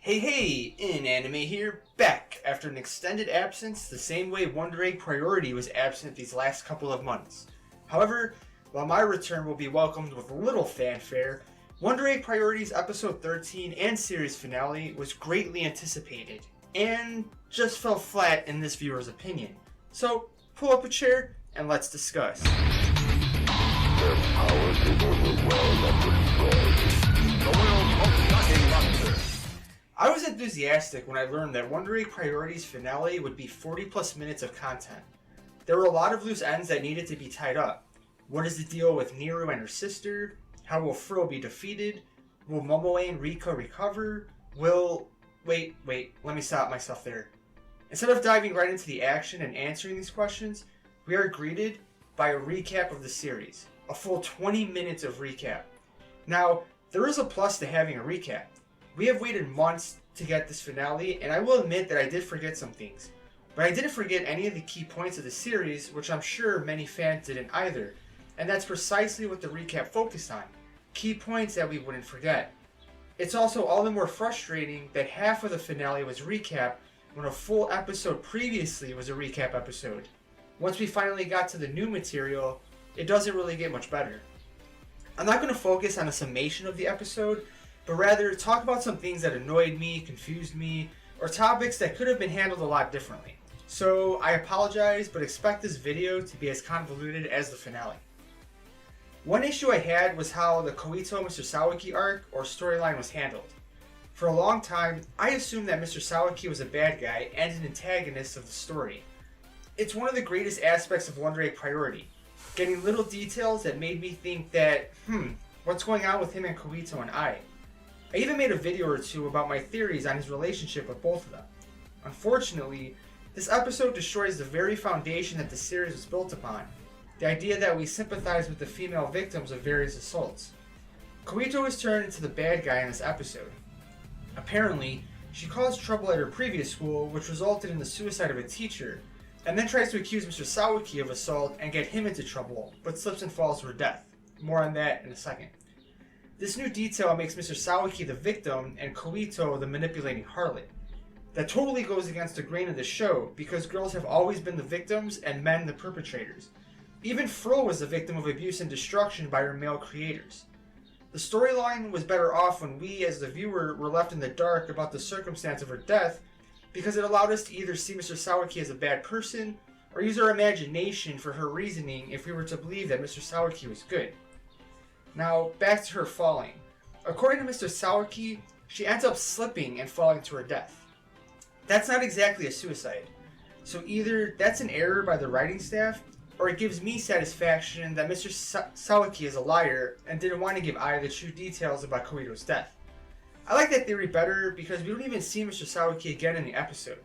Hey, In Anime here, back after an extended absence, the same way Wonder Egg Priority was absent these last couple of months. However, while my return will be welcomed with little fanfare, Wonder Egg Priority's episode 13 and series finale was greatly anticipated, and just fell flat in this viewer's opinion. So, pull up a chair and let's discuss. Their power to overwhelm and destroy the world's most shocking monster. I was enthusiastic when I learned that Wonder Egg Priority's finale would be 40 plus minutes of content. There were a lot of loose ends that needed to be tied up. What is the deal with Neru and her sister? How will Frill be defeated? Will Momoe and Rika recover? Wait, let me stop myself there. Instead of diving right into the action and answering these questions, we are greeted by a recap of the series. A full 20 minutes of recap. Now, there is a plus to having a recap. We have waited months to get this finale, and I will admit that I did forget some things. But I didn't forget any of the key points of the series, which I'm sure many fans didn't either. And that's precisely what the recap focused on. Key points that we wouldn't forget. It's also all the more frustrating that half of the finale was recap when a full episode previously was a recap episode. Once we finally got to the new material, it doesn't really get much better. I'm not going to focus on a summation of the episode, but rather talk about some things that annoyed me, confused me, or topics that could have been handled a lot differently. So I apologize, but expect this video to be as convoluted as the finale. One issue I had was how the Koito Mr. Sawaki arc or storyline was handled. For a long time, I assumed that Mr. Sawaki was a bad guy and an antagonist of the story. It's one of the greatest aspects of Wonder Egg Priority, getting little details that made me think that, what's going on with him and Koito and I even made a video or two about my theories on his relationship with both of them. Unfortunately, this episode destroys the very foundation that the series was built upon, the idea that we sympathize with the female victims of various assaults. Koito is turned into the bad guy in this episode. Apparently, she caused trouble at her previous school, which resulted in the suicide of a teacher, and then tries to accuse Mr. Sawaki of assault and get him into trouble, but slips and falls to her death. More on that in a second. This new detail makes Mr. Sawaki the victim and Koito the manipulating harlot. That totally goes against the grain of the show, because girls have always been the victims and men the perpetrators. Even Frill was the victim of abuse and destruction by her male creators. The storyline was better off when we, as the viewer, were left in the dark about the circumstance of her death, because it allowed us to either see Mr. Sawaki as a bad person, or use our imagination for her reasoning if we were to believe that Mr. Sawaki was good. Now, back to her falling. According to Mr. Sawaki, she ends up slipping and falling to her death. That's not exactly a suicide. So either that's an error by the writing staff, or it gives me satisfaction that Mr. Sawaki is a liar and didn't want to give Ai the true details about Koito's death. I like that theory better because we don't even see Mr. Sawaki again in the episode.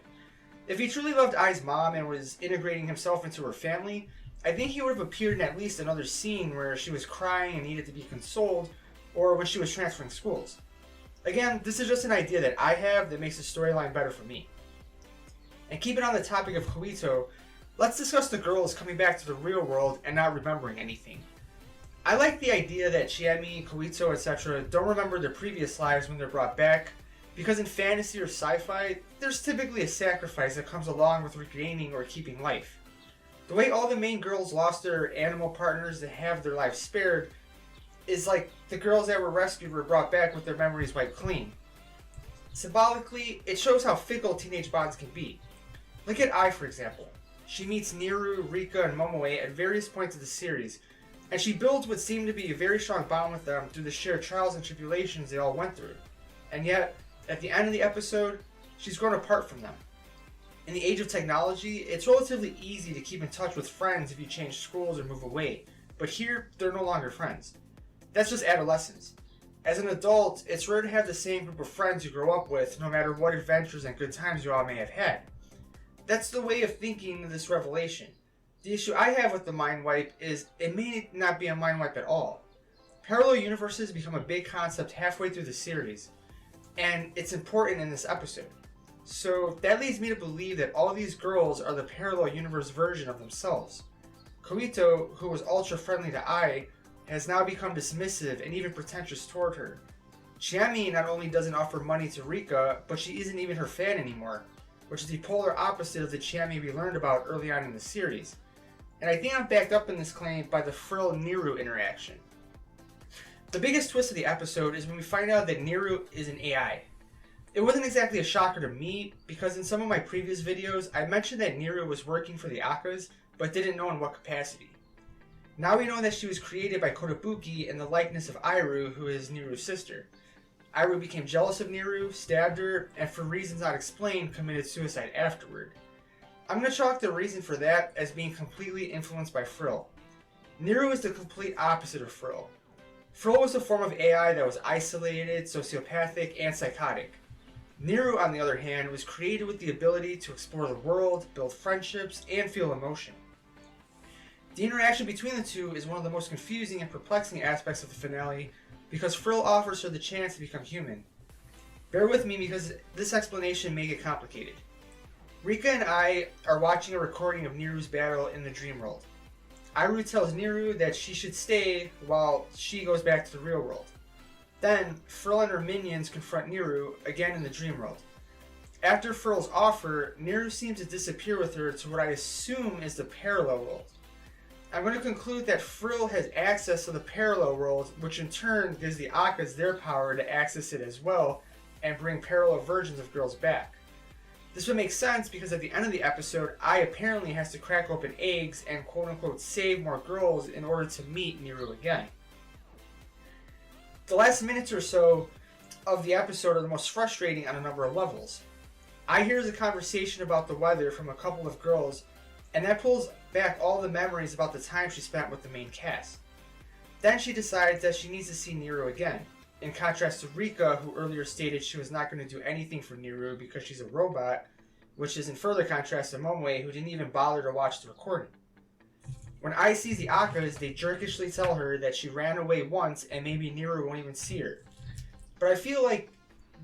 If he truly loved Ai's mom and was integrating himself into her family, I think he would have appeared in at least another scene where she was crying and needed to be consoled, or when she was transferring schools. Again, this is just an idea that I have that makes the storyline better for me. And keeping on the topic of Koito, let's discuss the girls coming back to the real world and not remembering anything. I like the idea that Chiemi, Koito, etc. don't remember their previous lives when they're brought back, because in fantasy or sci-fi, there's typically a sacrifice that comes along with regaining or keeping life. The way all the main girls lost their animal partners to have their lives spared is like the girls that were rescued were brought back with their memories wiped clean. Symbolically, it shows how fickle teenage bonds can be. Look at Ai, for example. She meets Neru, Rika, and Momoe at various points of the series, and she builds what seemed to be a very strong bond with them through the shared trials and tribulations they all went through. And yet, at the end of the episode, she's grown apart from them. In the age of technology, it's relatively easy to keep in touch with friends if you change schools or move away, but here, they're no longer friends. That's just adolescence. As an adult, it's rare to have the same group of friends you grow up with, no matter what adventures and good times you all may have had. That's the way of thinking of this revelation. The issue I have with the mind wipe is it may not be a mind wipe at all. Parallel universes become a big concept halfway through the series, and it's important in this episode. So that leads me to believe that all these girls are the parallel universe version of themselves. Koito, who was ultra friendly to Ai, has now become dismissive and even pretentious toward her. Chiemi not only doesn't offer money to Rika, but she isn't even her fan anymore, which is the polar opposite of the Chiemi we learned about early on in the series. And I think I'm backed up in this claim by the Frill-Neru interaction. The biggest twist of the episode is when we find out that Neru is an AI. It wasn't exactly a shocker to me, because in some of my previous videos, I mentioned that Neru was working for the Akkas, but didn't know in what capacity. Now we know that she was created by Kotobuki in the likeness of Iru, who is Neru's sister. Iru became jealous of Neru, stabbed her, and for reasons not explained, committed suicide afterward. I'm going to chalk the reason for that as being completely influenced by Frill. Neru is the complete opposite of Frill. Frill was a form of AI that was isolated, sociopathic, and psychotic. Neru, on the other hand, was created with the ability to explore the world, build friendships, and feel emotion. The interaction between the two is one of the most confusing and perplexing aspects of the finale, because Frill offers her the chance to become human. Bear with me because this explanation may get complicated. Rika and I are watching a recording of Neru's battle in the dream world. Iru tells Neru that she should stay while she goes back to the real world. Then, Frill and her minions confront Neru, again in the dream world. After Frill's offer, Neru seems to disappear with her to what I assume is the parallel world. I'm going to conclude that Frill has access to the parallel world, which in turn gives the Akkas their power to access it as well, and bring parallel versions of girls back. This would make sense because at the end of the episode, Ai apparently has to crack open eggs and quote-unquote save more girls in order to meet Neru again. The last minutes or so of the episode are the most frustrating on a number of levels. Ai hears a conversation about the weather from a couple of girls, and that pulls back all the memories about the time she spent with the main cast. Then she decides that she needs to see Neru again, in contrast to Rika, who earlier stated she was not going to do anything for Neru because she's a robot, which is in further contrast to Momoi, who didn't even bother to watch the recording. When Ai sees the Akkas, they jerkishly tell her that she ran away once and maybe Neru won't even see her. But I feel like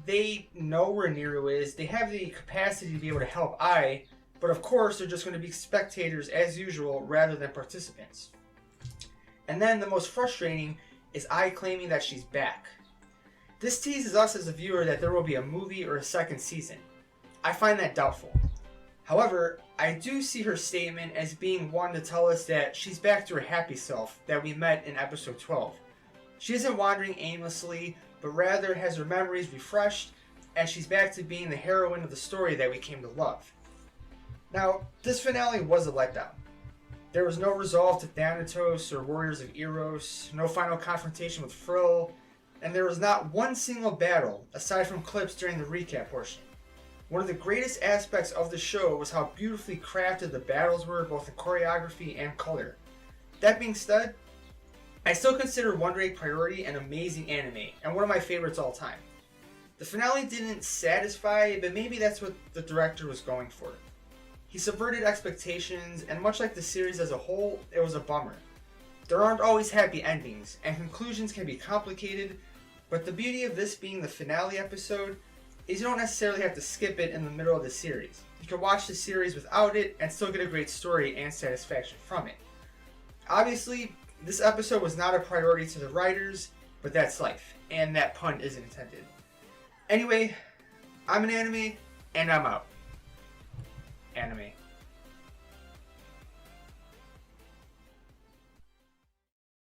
they know where Neru is, they have the capacity to be able to help Ai, but of course they're just going to be spectators as usual rather than participants. And then the most frustrating is Ai claiming that she's back. This teases us as a viewer that there will be a movie or a second season. I find that doubtful. However, I do see her statement as being one to tell us that she's back to her happy self that we met in episode 12. She isn't wandering aimlessly, but rather has her memories refreshed, and she's back to being the heroine of the story that we came to love. Now, this finale was a letdown. There was no resolve to Thanatos or Warriors of Eros, no final confrontation with Frill, and there was not one single battle aside from clips during the recap portion. One of the greatest aspects of the show was how beautifully crafted the battles were, both in choreography and color. That being said, I still consider Wonder Egg Priority an amazing anime, and one of my favorites all time. The finale didn't satisfy, but maybe that's what the director was going for. He subverted expectations, and much like the series as a whole, it was a bummer. There aren't always happy endings, and conclusions can be complicated, but the beauty of this being the finale episode is you don't necessarily have to skip it in the middle of the series. You can watch the series without it and still get a great story and satisfaction from it. Obviously, this episode was not a priority to the writers, but that's life, and that pun isn't intended. Anyway, I'm an anime, and I'm out. Anime.